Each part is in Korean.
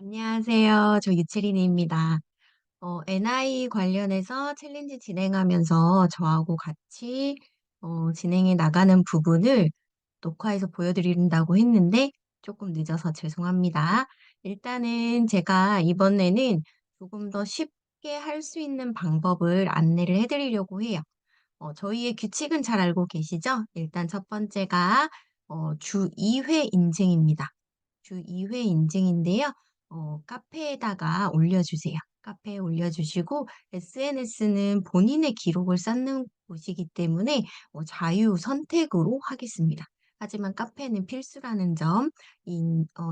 안녕하세요. 저 유채린입니다. NI 관련해서 챌린지 진행하면서 저하고 같이 진행해 나가는 부분을 녹화해서 보여드린다고 했는데 조금 늦어서 죄송합니다. 일단은 제가 이번에는 조금 더 쉽게 할 수 있는 방법을 안내를 해 드리려고 해요. 저희의 규칙은 잘 알고 계시죠? 일단 첫 번째가 주 2회 인증입니다. 주 2회 인증인데요. 카페에다가 올려주세요. 카페에 올려주시고 SNS는 본인의 기록을 쌓는 곳이기 때문에 자유 선택으로 하겠습니다. 하지만 카페는 필수라는 점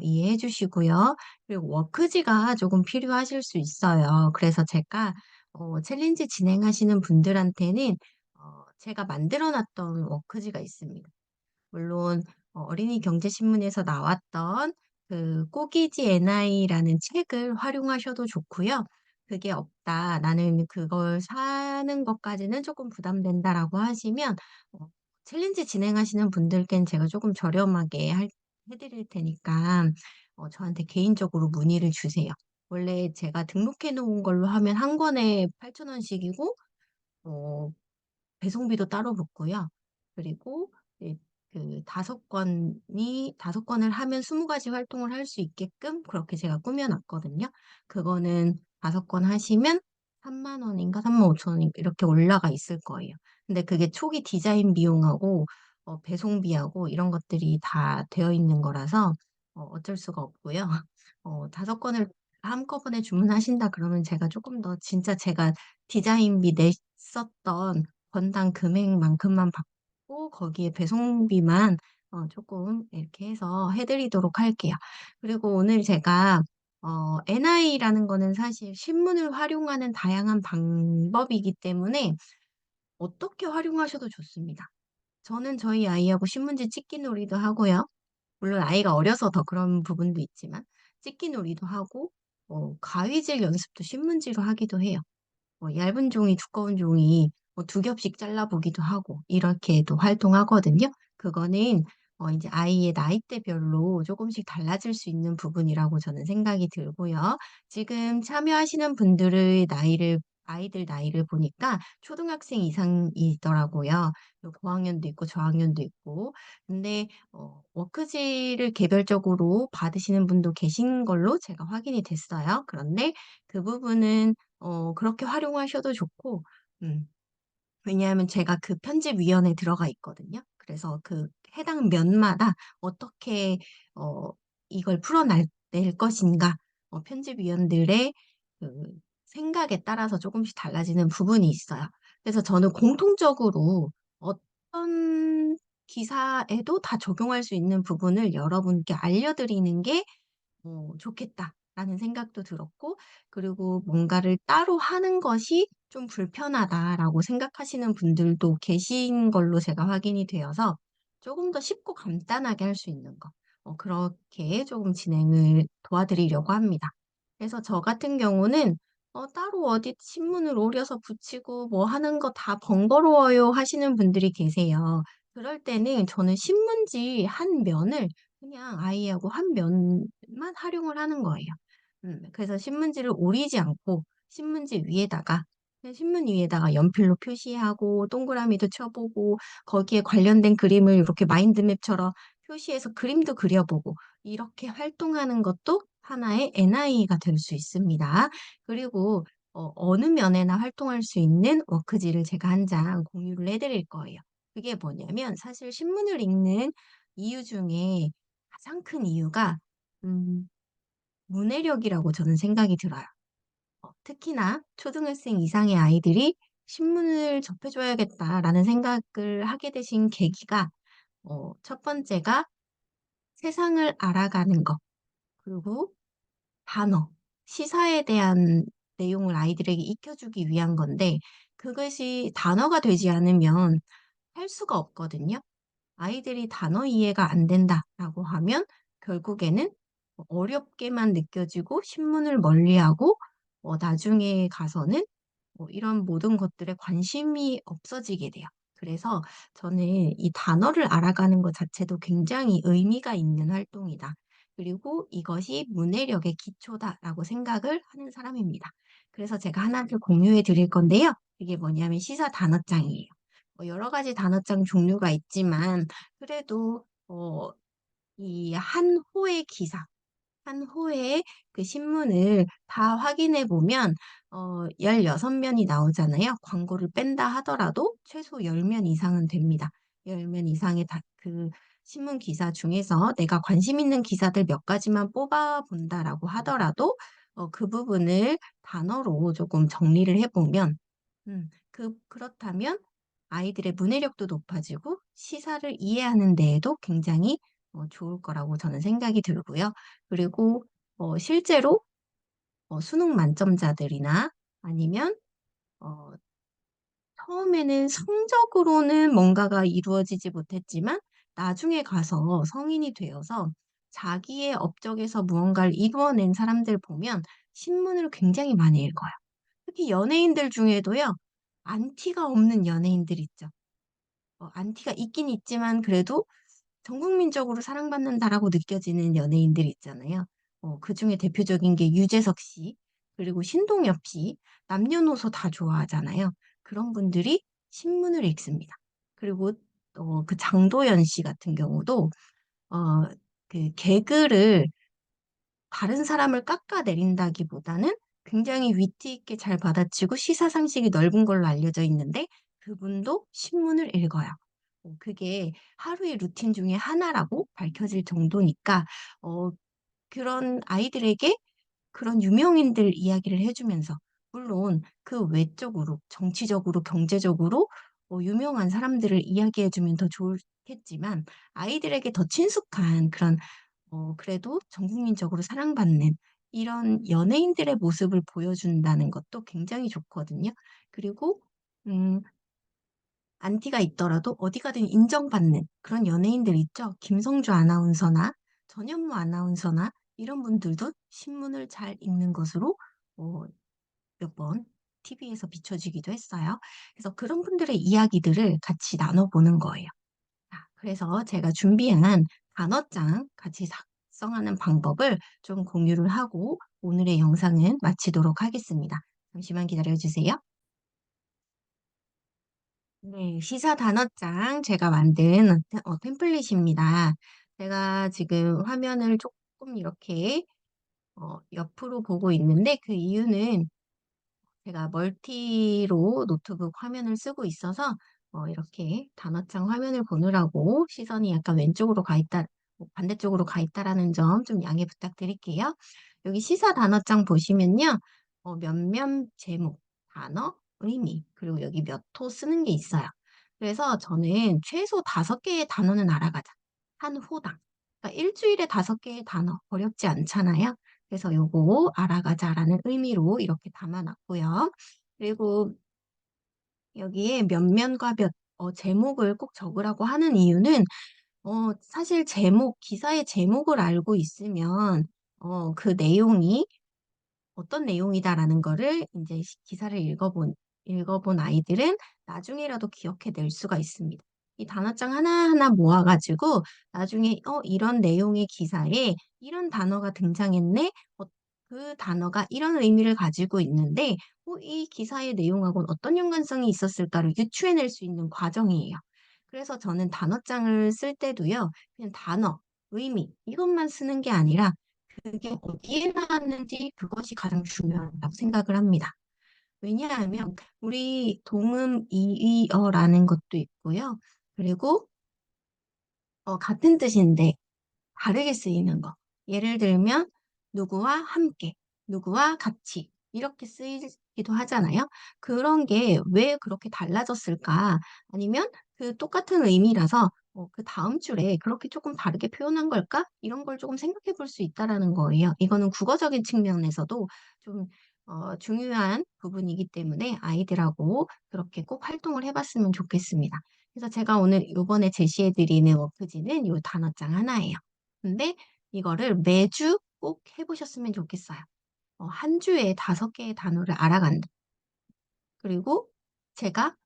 이해해 주시고요. 그리고 워크지가 조금 필요하실 수 있어요. 그래서 제가 챌린지 진행하시는 분들한테는 제가 만들어 놨던 워크지가 있습니다. 물론 어린이 경제신문에서 나왔던 그 꼬기지 NI라는 책을 활용하셔도 좋고요. "그게 없다. 나는 그걸 사는 것까지는 조금 부담된다."라고 하시면 챌린지 진행하시는 분들께는 제가 조금 저렴하게 해 드릴 테니까 저한테 개인적으로 문의를 주세요. 원래 제가 등록해 놓은 걸로 하면 한 권에 8,000원씩이고 어 배송비도 따로 붙고요. 그리고 이 그 5 권을 하면 20 가지 활동을 할 수 있게끔 그렇게 제가 꾸며 놨거든요. 그거는 5권 하시면 30,000원인가 35,000원인가 이렇게 올라가 있을 거예요. 근데 그게 초기 디자인 비용하고 배송비하고 이런 것들이 다 되어 있는 거라서 어쩔 수가 없고요. 5 권을 한꺼번에 주문하신다 그러면 제가 쪼끔 더 진짜 제가 디자인비 냈었던 건당 금액만큼만 받고 거기에 배송비만 쪼끔 이렇게 해서 해 드리도록 할게요. 그리고 오늘 제가 NI라는 거는 사실 신문을 활용하는 다양한 방법이기 때문에 어떻게 활용하셔도 좋습니다. 저는 저희 아이하고 신문지 찍기 놀이도 하고요. 물론 아이가 어려서 더 그런 부분도 있지만 찍기 놀이도 하고 가위질 연습도 신문지로 하기도 해요. 얇은 종이 두꺼운 종이 2겹씩 잘라 보기도 하고 이렇게도 활동하거든요. 그거는 이제 아이의 나이대별로 조금씩 달라질 수 있는 부분이라고 저는 생각이 들고요. 지금 참여하시는 분들의 나이를 아이들 나이를 보니까 초등학생 이상이더라고요. 고학년도 있고 저학년도 있고. 근데 워크지를 개별적으로 받으시는 분도 계신 걸로 제가 확인이 됐어요. 그런데 그 부분은 그렇게 활용하셔도 좋고 음 왜냐하면 제가 그 편집위원회에 들어가 있거든요. 그래서 그 해당 면마다 어떻게 어 이걸 낼 것인가 편집위원들의 그 생각에 따라서 조금씩 달라지는 부분이 있어요. 그래서 저는 공통적으로 어떤 기사에도 다 적용할 수 있는 부분을 여러분께 알려드리는 게 '좋겠다.'라는 생각도 들었고 그리고 뭔가를 따로 하는 것이 좀 불편하다라고 생각하시는 분들도 계신 걸로 제가 확인이 되어서 조금 더 쉽고 간단하게 할 수 있는 거 그렇게 조금 진행을 도와드리려고 합니다. 그래서 저 같은 경우는 따로 어디 신문을 오려서 붙이고 뭐 하는 거 다 번거로워요 하시는 분들이 계세요. 그럴 때는 저는 신문지 한 면을 그냥 아이하고 한 면만 활용을 하는 거예요. 그래서 신문지를 오리지 않고 신문지 위에다가 그냥 신문 위에다가 연필로 표시하고 동그라미도 쳐 보고 거기에 관련된 그림을 이렇게 마인드맵처럼 표시해서 그림도 그려 보고 이렇게 활동하는 것도 하나의 NI가 될 수 있습니다. 그리고 어느 면에나 활동할 수 있는 워크지를 제가 한 장 공유를 해 드릴 거예요. 그게 뭐냐면 사실 신문을 읽는 이유 중에 가장 큰 이유가 음 문해력이라고 저는 생각이 들어요. 특히나 초등학생 이상의 아이들이 '신문을 접해 줘야겠다.'라는 생각을 하게 되신 계기가 첫 번째가 세상을 알아가는 것 그리고 단어, 시사에 대한 내용을 아이들에게 익혀 주기 위한 건데 그것이 단어가 되지 않으면 할 수가 없거든요. 아이들이 "단어 이해가 안 된다."라고 하면 결국에는 어렵게만 느껴지고 신문을 멀리하고 나중에 가서는 이런 모든 것들에 관심이 없어지게 돼요. 그래서 저는 이 단어를 알아가는 것 자체도 굉장히 의미가 있는 활동이다. 그리고 이것이 문해력의 기초다라고 생각을 하는 사람입니다. 그래서 제가 하나를 공유해 드릴 건데요. 이게 뭐냐면 시사 단어장이에요. 여러 가지 단어장 종류가 있지만 그래도 이 한 호의 기사, 한 호의 그 신문을 다 확인해 보면 16면이 나오잖아요. 광고를 뺀다 하더라도 최소 10면 이상은 됩니다. 10면 이상의 그 신문 기사 중에서 내가 관심 있는 기사들 몇 가지만 뽑아 본다라고 하더라도 그 부분을 단어로 조금 정리를 해 보면 그렇다면 아이들의 문해력도 높아지고 시사를 이해하는 데에도 굉장히 좋을 거라고 저는 생각이 들고요. 그리고 실제로 수능 만점자들이나 아니면 어 처음에는 성적으로는 뭔가가 이루어지지 못했지만 나중에 가서 성인이 되어서 자기의 업적에서 무언가를 이루어낸 사람들 보면 신문을 굉장히 많이 읽어요. 특히 연예인들 중에도요. 안티가 없는 연예인들 있죠. 안티가 있긴 있지만 그래도 '전 국민적으로 사랑받는다.'라고 느껴지는 연예인들 있잖아요. 그중에 대표적인 게 유재석 씨 그리고 신동엽 씨 남녀노소 다 좋아하잖아요. 그런 분들이 신문을 읽습니다. 그리고 그 장도연 씨 같은 경우도 어 개그를 다른 사람을 깎아내린다기보다는 굉장히 위트 있게 잘 받아치고 시사 상식이 넓은 걸로 알려져 있는데 그분도 신문을 읽어요. 그게 하루의 루틴 중에 하나라고 밝혀질 정도니까 어 그런 아이들에게 그런 유명인들 이야기를 해 주면서 물론 그 외적으로 정치적으로 경제적으로 유명한 사람들을 이야기해 주면 더 좋겠지만 아이들에게 더 친숙한 그런 그래도 전 국민적으로 사랑받는 이런 연예인들의 모습을 보여준다는 것도 굉장히 좋거든요. 그리고 음 안티가 있더라도 어디 가든 인정받는 그런 연예인들 있죠. 김성주 아나운서나 전현무 아나운서나 이런 분들도 신문을 잘 읽는 것으로 어 몇 번 TV에서 비춰지기도 했어요. 그래서 그런 분들의 이야기들을 같이 나눠 보는 거예요. 그래서 제가 준비한 단어장 같이 작성하는 방법을 좀 공유를 하고 오늘의 영상은 마치도록 하겠습니다. 잠시만 기다려 주세요. 네. 시사 단어장 제가 만든 템플릿입니다. 제가 지금 화면을 조금 이렇게 옆으로 보고 있는데 그 이유는 제가 멀티로 노트북 화면을 쓰고 있어서 이렇게 단어창 화면을 보느라고 시선이 약간 왼쪽으로 가 있다 반대쪽으로 가 있다라는 점 좀 양해 부탁드릴게요. 여기 시사 단어장 보시면요. 몇몇 제목, 단어, 의미 그리고 여기 몇 호 쓰는 게 있어요. 그래서 저는 최소 5개의 단어는 알아가자. 한 호당. 그러니까 일 주일에 5개의 단어 어렵지 않잖아요. 그래서 요거 알아가자라는 의미로 이렇게 담아 놨고요. 그리고 여기에 몇면과 몇 제목을 꼭 적으라고 하는 이유는 사실 기사의 제목을 알고 있으면 그 내용이 어떤 내용이다라는 거를 이제 기사를 읽어본 아이들은 나중에라도 기억해 낼 수가 있습니다. 이 단어장 하나하나 모아 가지고 나중에 '이런 내용의 기사에 이런 단어가 등장했네. 그 단어가 이런 의미를 가지고 있는데 이 기사의 내용하고는 어떤 연관성이 있었을까.'를 유추해 낼 수 있는 과정이에요. 그래서 저는 단어장을 쓸 때도요. 그냥 단어, 의미 이것만 쓰는 게 아니라 그게 어디에 나왔는지 그것이 가장 중요하다고 생각을 합니다. 왜냐하면 우리 동음 이의어라는 것도 있고요. 그리고 같은 뜻인데 다르게 쓰이는 거. 예를 들면 누구와 함께, 누구와 같이 이렇게 쓰이기도 하잖아요. 그런 게 '왜 그렇게 달라졌을까?' 아니면 그 똑같은 의미라서 '그다음 줄에 그렇게 조금 다르게 표현한 걸까?' 이런 걸 조금 생각해 볼 수 있다라는 거예요. 이거는 국어적인 측면에서도 좀 중요한 부분이기 때문에 아이들하고 그렇게 꼭 활동을 해 봤으면 좋겠습니다. 그래서 제가 오늘 요번에 제시해 드리는 워크지는 요 단어장 하나예요. 근데 이거를 매주 꼭 해 보셨으면 좋겠어요. 한 주에 5개의 단어를 알아간다. 그리고 제가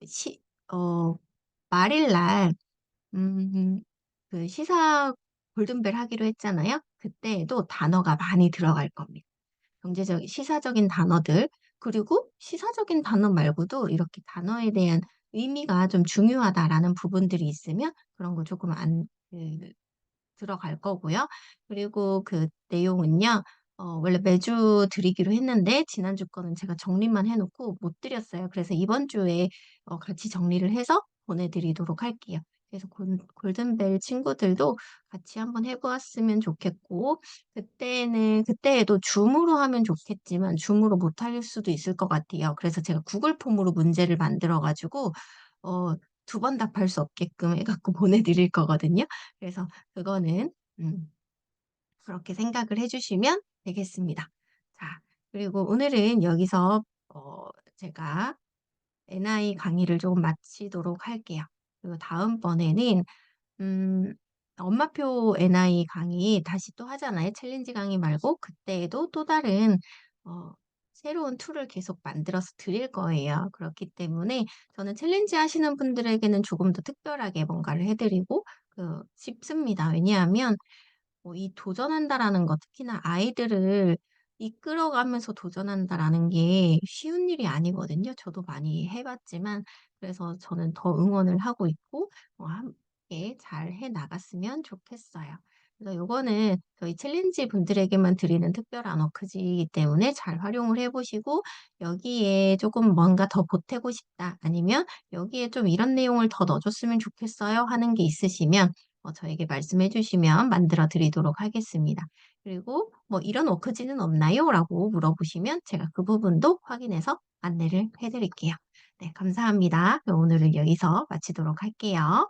시 어 말일 날 그 시사 골든벨 하기로 했잖아요. 그때에도 단어가 많이 들어갈 겁니다. 경제적 시사적인 단어들, 그리고 시사적인 단어 말고도 이렇게 단어에 대한 의미가 좀 중요하다라는 부분들이 있으면 그런 거 조금 안 들어갈 거고요. 그리고 그 내용은요. 원래 매주 드리기로 했는데 지난주 거는 제가 정리만 해 놓고 못 드렸어요. 그래서 이번 주에 같이 정리를 해서 보내 드리도록 할게요. 그래서 골든벨 친구들도 같이 한번 해 보았으면 좋겠고, 그때에도 줌으로 하면 좋겠지만 줌으로 못 할 수도 있을 것 같아요. 그래서 제가 구글 폼으로 문제를 만들어 가지고 어 2번 답할 수 없게끔 해 갖고 보내 드릴 거거든요. 그래서 그거는 음 그렇게 생각을 해 주시면 되겠습니다. 자, 그리고 오늘은 여기서 제가 NI 강의를 조금 마치도록 할게요. 그리고 다음번에는 음 엄마표 NI 강의 다시 또 하잖아요. 챌린지 강의 말고 그때에도 또 다른 어 새로운 툴을 계속 만들어서 드릴 거예요. 그렇기 때문에 저는 챌린지 하시는 분들에게는 조금 더 특별하게 뭔가를 해 드리고 싶습니다. 왜냐하면 이 도전한다라는 거, 특히나 아이들을 이끌어가면서 도전한다라는 게 쉬운 일이 아니거든요. 저도 많이 해 봤지만. 그래서 저는 더 응원을 하고 있고 함께 잘 해 나갔으면 좋겠어요. 그래서 요거는 저희 챌린지 분들에게만 드리는 특별한 워크지이기 때문에 잘 활용을 해 보시고, 여기에 조금 뭔가 더 보태고 싶다, 아니면 여기에 좀 이런 내용을 더 넣어 줬으면 좋겠어요 하는 게 있으시면 저에게 말씀해 주시면 만들어 드리도록 하겠습니다. 그리고 "뭐 이런 워크지는 없나요?" 라고 물어보시면 제가 그 부분도 확인해서 안내를 해 드릴게요. 네, 감사합니다. 그럼 오늘은 여기서 마치도록 할게요.